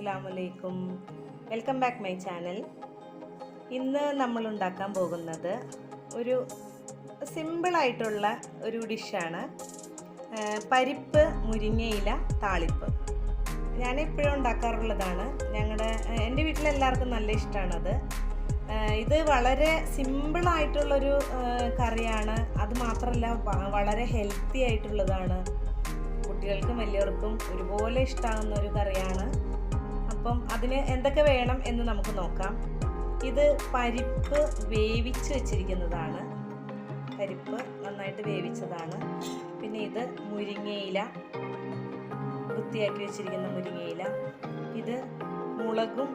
അസ്സലാമലൈക്കും. Welcome back my channel. ഇന്ന് നമ്മൾ ഉണ്ടാക്കാൻ പോകുന്നത് ഒരു സിമ്പിളായിട്ടുള്ള ഒരു ഡിഷാണ്. പരിപ്പ് മുരിങ്ങയില താളിപ്പ്. ഞാനെപ്പോഴും ഉണ്ടാക്കാറുള്ളതാണ്. എൻ്റെ വീട്ടിലെല്ലാവർക്കും നല്ല ഇഷ്ടമാണത്. ഇത് വളരെ സിമ്പിളായിട്ടുള്ളൊരു കറിയാണ്. അതുമാത്രമല്ല വളരെ ഹെൽത്തി ആയിട്ടുള്ളതാണ്. കുട്ടികൾക്കും വലിയവർക്കും ഒരുപോലെ ഇഷ്ടമാകുന്ന ഒരു കറിയാണ്. അപ്പം അതിന് എന്തൊക്കെ വേണം എന്ന് നമുക്ക് നോക്കാം. ഇത് പരിപ്പ് വേവിച്ച് വെച്ചിരിക്കുന്നതാണ്. പരിപ്പ് നന്നായിട്ട് വേവിച്ചതാണ്. പിന്നെ ഇത് മുരിങ്ങയില, വൃത്തിയാക്കി വെച്ചിരിക്കുന്ന മുരിങ്ങയില. ഇത് മുളകും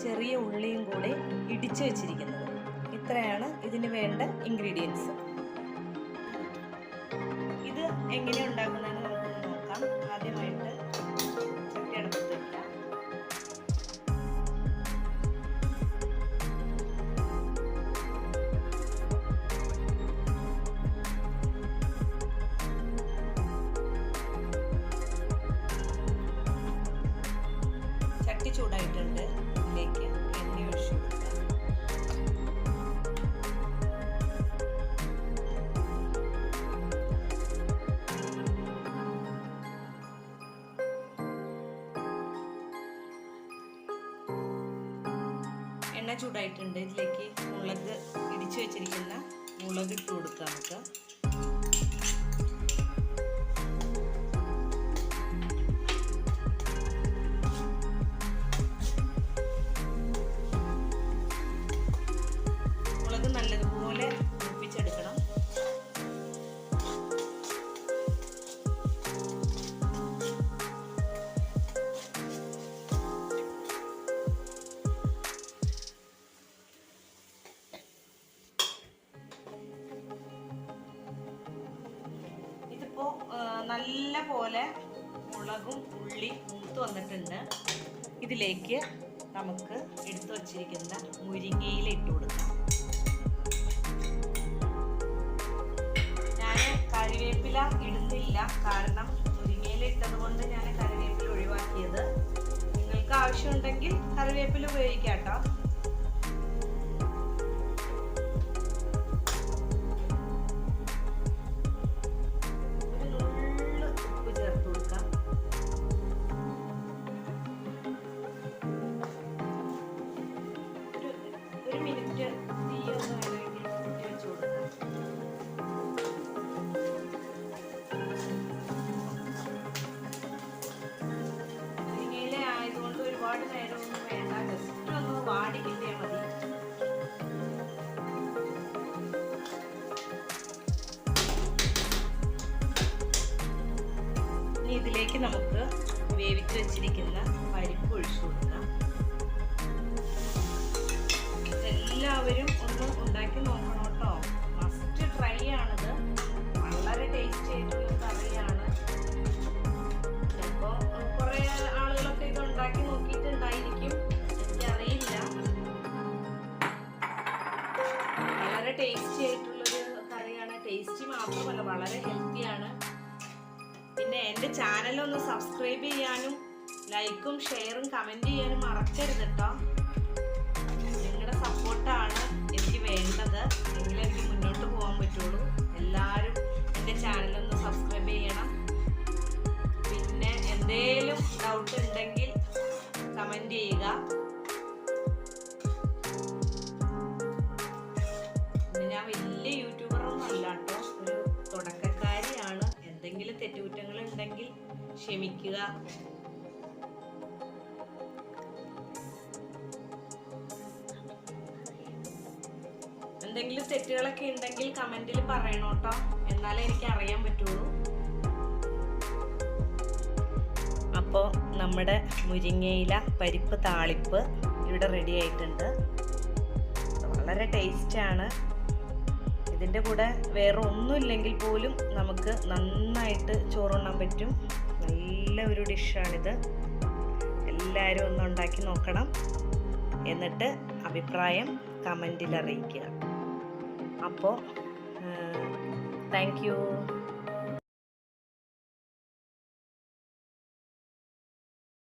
ചെറിയ ഉള്ളിയും കൂടി ഇടിച്ചു വെച്ചിരിക്കുന്നത്. ഇത്രയാണ് ഇതിന് വേണ്ട ഇൻഗ്രീഡിയൻസ്. ഇത് എങ്ങനെ ഉണ്ടാക്കുന്നതെന്ന് നമുക്കൊന്ന് നോക്കാം. ആദ്യമായിട്ട് ചട്ടി അടുപ്പത്ത് വയ്ക്കാം. ചട്ടി ചൂടായിട്ടുണ്ട്. ഇതിലേക്ക് എണ്ണ ഒഴിച്ചു കൊടുക്കാം. എണ്ണ ചൂടായിട്ടുണ്ട്. ഇതിലേക്ക് മുളക് ഇടിച്ചു വെച്ചിരിക്കുന്ന മുളക് ഇട്ട് കൊടുക്കാം. നമുക്ക് മുളക് നല്ലതുപോലെ മൂപ്പിച്ചെടുക്കണം. നല്ല പോലെ മുളകും ഉള്ളി മൂത്ത് വന്നിട്ടുണ്ട്. ഇതിലേക്ക് നമുക്ക് എടുത്തു വച്ചിരിക്കുന്ന മുരിങ്ങയില ഇട്ട് കൊടുക്കാം. ഞാൻ കറിവേപ്പില ഇടുന്നില്ല, കാരണം മുരിങ്ങയില ഇട്ടത് കൊണ്ട് ഞാൻ കറിവേപ്പില ഒഴിവാക്കിയത്. നിങ്ങൾക്ക് ആവശ്യമുണ്ടെങ്കിൽ കറിവേപ്പില ഉപയോഗിക്കാം കേട്ടോ. ഒരുപാട് നേരമൊന്നും വേണ്ട, ജസ്റ്റ് ഒന്ന് വാടി കിട്ടിയാൽ മതി. ഇനി ഇതിലേക്ക് നമുക്ക് വേവിച്ച് വെച്ചിരിക്കുന്ന പരിപ്പ് ഒഴിച്ചു കൊടുക്കാം. എല്ലാവരും ഒന്ന് ഉണ്ടാക്കി നോക്കണം കേട്ടോ. മസ്റ്റ് ട്രൈ ആണിത്. വളരെ ടേസ്റ്റി ആയിട്ടുള്ള കറിയാണ്. ചിലപ്പോൾ കുറേ ആളുകളൊക്കെ ഇത് ഉണ്ടാക്കി നോക്കിയിട്ടുണ്ടായിരിക്കും, എനിക്കറിയില്ല. വളരെ ടേസ്റ്റി ആയിട്ടുള്ളൊരു കറിയാണ്. ടേസ്റ്റി മാത്രമല്ല, വളരെ ഹെൽത്തിയാണ്. പിന്നെ എൻ്റെ ചാനലൊന്ന് സബ്സ്ക്രൈബ് ചെയ്യാനും ലൈക്കും ഷെയറും കമൻറ്റ് ചെയ്യാനും മറക്കരുത് കേട്ടോ. നിങ്ങളുടെ സപ്പോർട്ടാണ് എനിക്ക് വേണ്ടത്. എങ്കിലും എനിക്ക് മുന്നോട്ട് പോകാൻ പറ്റുള്ളൂ. എല്ലാവരും എൻ്റെ ചാനലൊന്ന് സബ്സ്ക്രൈബ് ചെയ്യണം. പിന്നെ എന്തെങ്കിലും ഡൗട്ട് ഉണ്ടെങ്കിൽ കമൻറ്റ് ചെയ്യുക. പിന്നെ ഞാൻ വലിയ യൂട്യൂബറൊന്നും അല്ല കേട്ടോ, ഒരു തുടക്കക്കാരിയാണ്. എന്തെങ്കിലും തെറ്റുകുറ്റങ്ങൾ ഉണ്ടെങ്കിൽ ക്ഷമിക്കുക. എന്തെങ്കിലും തെറ്റുകളൊക്കെ ഉണ്ടെങ്കിൽ കമൻറ്റിൽ പറയണം കേട്ടോ, എന്നാലേ എനിക്ക് അറിയാൻ പറ്റുള്ളൂ. അപ്പോൾ നമ്മുടെ മുരിങ്ങയില പരിപ്പ് താളിപ്പ് ഇവിടെ റെഡി ആയിട്ടുണ്ട്. വളരെ ടേസ്റ്റാണ്. ഇതിൻ്റെ കൂടെ വേറെ ഒന്നുമില്ലെങ്കിൽ പോലും നമുക്ക് നന്നായിട്ട് ചോറുണ്ണാൻ പറ്റും. നല്ല ഒരു ഡിഷാണിത്. എല്ലാവരും ഒന്ന് ഉണ്ടാക്കി നോക്കണം. എന്നിട്ട് അഭിപ്രായം കമൻറ്റിൽ അറിയിക്കുക. അപ്പോൾ താങ്ക് യു.